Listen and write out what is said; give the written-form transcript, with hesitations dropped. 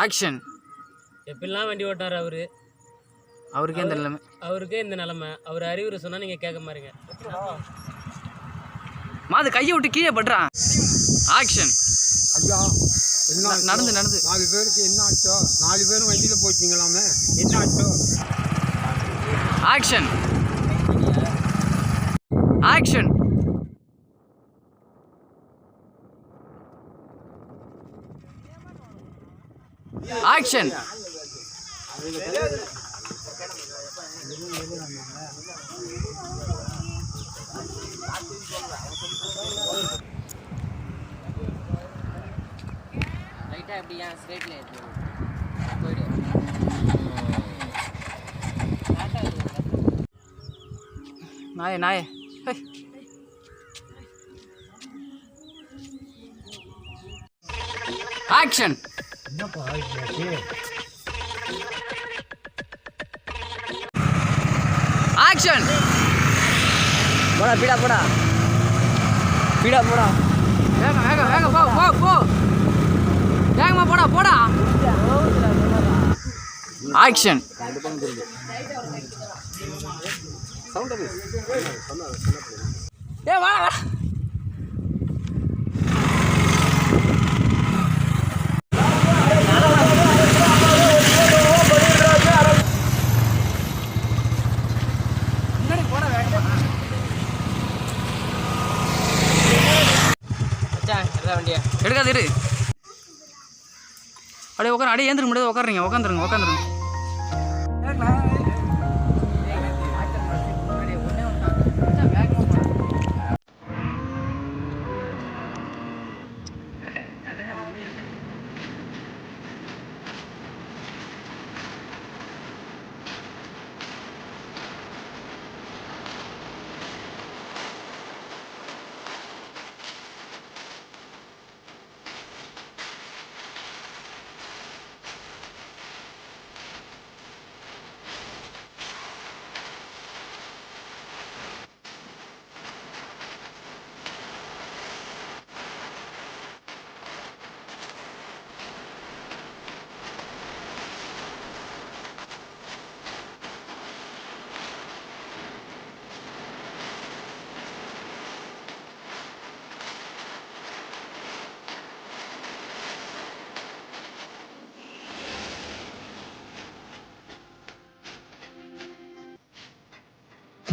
Action. எப்படிலாம் வண்டி ஓட்டாரு அவரு, அவருக்கே இந்த நிலைமை. அவருக்கே இந்த நிலைமை. அவர் அறிவுரை சொன்னா நீங்க கேட்க மாறீங்க. மாது கையை விட்டு கீழே படுறான். ஆக்ஷன். ஐயா என்ன நடந்து நடந்து 4 பேருக்கு என்ன ஆச்சோ? 4 பேரும் வண்டியில் போயிட்டீங்களாமே, என்ன ஆச்சோ? ஆக்ஷன். ஆக்ஷன். ஆக்ஷன். லைட்டா அப்படியே ஸ்ட்ரைட்ல ஏத்து போய்டு. நாயே நாயே. ஆக்ஷன். என்னப்பா ஆச்சு? ஆக்ஷன். போடா பீடா போடா பீடா போடா. வேகம் வேகம் வேகம் போ போ போ. வேகமா போடா போடா. ஆக்ஷன். ஏ வா வா. வண்டியா எடுக்காது இரு. அப்படியே உட்கார, அப்படியே ஏந்திருக்க முடியாது. உட்காருங்க உட்காந்துருங்க உட்காந்துருங்க.